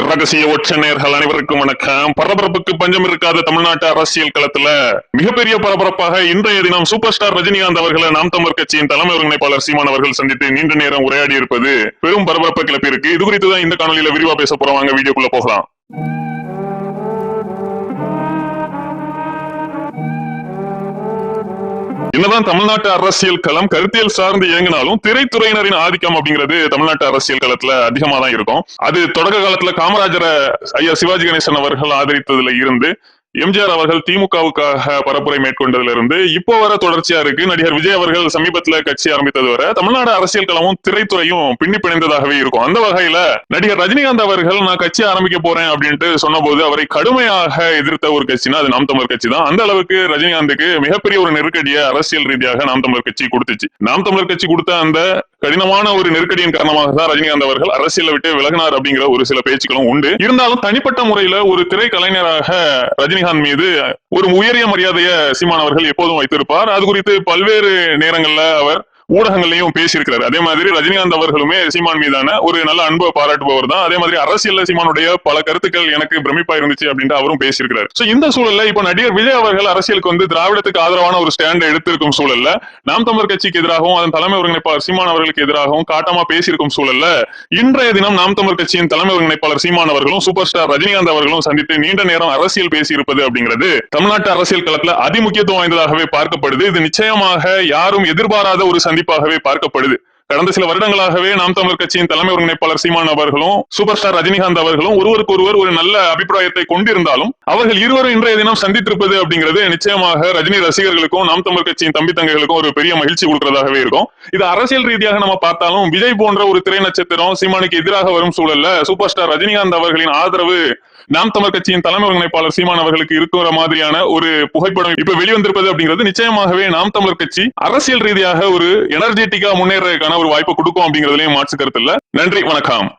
ரகசிய ஒற்ற நேர்கள் அனைவருக்கும் வணக்கம். பரபரப்புக்கு பஞ்சம் இருக்காத தமிழ்நாட்டு அரசியல் களத்துல மிகப்பெரிய பரபரப்பாக இன்றைய தினம் சூப்பர் ஸ்டார் ரஜினிகாந்த் அவர்களை நாம் தமிழர் கட்சியின் தலைமை ஒருங்கிணைப்பாளர் சீமான் அவர்கள் சந்தித்து நீண்ட நேரம் உரையாடி இருப்பது பெரும் பரபரப்பை கிளப்பி இருக்கு. இது குறித்து தான் இந்த காணொலியில விரிவா பேச போறோம். வாங்க வீடியோக்குள்ள போகலாம். என்னதான் தமிழ்நாட்டு அரசியல் களம் கருத்தியல் சார்ந்து இயங்கினாலும் திரைத்துறையினரின் ஆதிக்கம் அப்படிங்கிறது தமிழ்நாட்டு அரசியல் களத்துல அதிகமா தான் இருக்கும். அது தொடக்க காலத்துல காமராஜரை ஐயா சிவாஜி கணேசன் அவர்கள் ஆதரித்ததுல இருந்து எம்ஜிஆர் அவர்கள் திமுகவுக்காக பரப்புரை மேற்கொண்டதுல இருந்து இப்போ வர தொடர்ச்சியா இருக்கு. நடிகர் விஜய் அவர்கள் சமீபத்துல கட்சி ஆரம்பித்தது வரை தமிழ்நாடு அரசியல் களமும் திரைத்துறையும் பின்னி பிணைந்ததாகவே இருக்கும். அந்த வகையில நடிகர் ரஜினிகாந்த் அவர்கள் நான் கட்சி ஆரம்பிக்க போறேன் அப்படின்ட்டு சொன்னபோது அவரை கடுமையாக எதிர்த்த ஒரு கட்சினா அது நாம் தமிழர் கட்சி தான். அந்த அளவுக்கு ரஜினிகாந்துக்கு மிகப்பெரிய ஒரு நெருக்கடியை அரசியல் ரீதியாக நாம் தமிழர் கட்சி கொடுத்துச்சு. நாம் தமிழர் கட்சி கொடுத்த அந்த கடினமான ஒரு நெருக்கடியின் காரணமாக தான் ரஜினிகாந்த் அவர்கள் அரசியலை விட்டு விலகினார் அப்படிங்கிற ஒரு சில பேச்சுக்களும் உண்டு. இருந்தாலும் தனிப்பட்ட முறையில ஒரு திரை கலைஞராக ரஜினிகாந்த் மீது ஒரு உயரிய மரியாதையை சீமான் அவர்கள் எப்போதும் வைத்திருப்பார். அது குறித்து பல்வேறு நேரங்கள்ல அவர் ஊடகங்களையும் பேசியிருக்கிறார். அதே மாதிரி ரஜினிகாந்த் அவர்களுமே சீமான் மீதான ஒரு நல்ல அன்பை பாராட்டுபவர் தான். அதே மாதிரி அரசியல்ல சீமானுடைய பல கருத்துக்கள் எனக்கு பிரமிப்பா இருந்துச்சு அப்படின்ட்டு அவரும் பேசியிருக்கிறார். சோ இந்த சூழல்ல இப்ப நடிகர் விஜய் அவர்கள் அரசியலுக்கு வந்து திராவிடத்துக்கு ஆதரவான ஒரு ஸ்டாண்ட் எடுத்திருக்கும் சூழல்ல நாம் தமிழர் கட்சிக்கு எதிராகவும் அதன் தலைமை ஒருங்கிணைப்பாளர் சீமான் அவர்களுக்கு எதிராகவும் காட்டமா பேசியிருக்கும் சூழல்ல இன்றைய தினம் நாம் தமிழர் கட்சியின் தலைமை ஒருங்கிணைப்பாளர் சீமான் அவர்களும் சூப்பர் ஸ்டார் ரஜினிகாந்த் அவர்களும் சந்தித்து நீண்ட நேரம் அரசியல் பேசியிருப்பது அப்படிங்கிறது தமிழ்நாட்டு அரசியல் களத்துல அதிமுக்கியத்துவம் வாய்ந்ததாகவே பார்க்கப்படுது. இது நிச்சயமாக யாரும் எதிர்பாராத ஒரு சந்திப்பாகவே பார்க்கப்படுது. கடந்த சில வருடங்களாகவே நாம் தமிழர் கட்சியின் தலைமை ஒருங்கிணைப்பாளர் சீமான் அவர்களும் சூப்பர் ஸ்டார் ரஜினிகாந்த் அவர்களும் ஒருவருக்கு ஒருவர் ஒரு நல்ல அபிப்பிராயத்தை கொண்டிருந்தாலும் அவர்கள் இருவரும் இன்றைய தினம் சந்தித்திருப்பது அப்படிங்கிறது நிச்சயமாக ரஜினி ரசிகர்களுக்கும் நாம் தமிழர் கட்சியின் தம்பி தங்கைகளுக்கும் ஒரு பெரிய மகிழ்ச்சி கொடுக்கிறதாகவே இருக்கும். இது அரசியல் ரீதியாக நம்ம பார்த்தாலும் விஜய் போன்ற ஒரு திரை நட்சத்திரம் சீமானுக்கு எதிராக வரும் சூழல்ல சூப்பர் ஸ்டார் ரஜினிகாந்த் அவர்களின் ஆதரவு நாம் தமிழர் கட்சியின் தலைமை ஒருங்கிணைப்பாளர் சீமான் அவர்களுக்கு இருக்கிற மாதிரியான ஒரு புகைப்படம் இப்ப வெளிவந்திருப்பது அப்படிங்கிறது நிச்சயமாகவே நாம் தமிழர் கட்சி அரசியல் ரீதியாக ஒரு எனர்ஜெட்டிக்கா முன்னேறதுக்கான ஒரு வாய்ப்பு கொடுக்கும் அப்படிங்கிறதுலயும் மாற்று கருத்து இல்ல. நன்றி, வணக்கம்.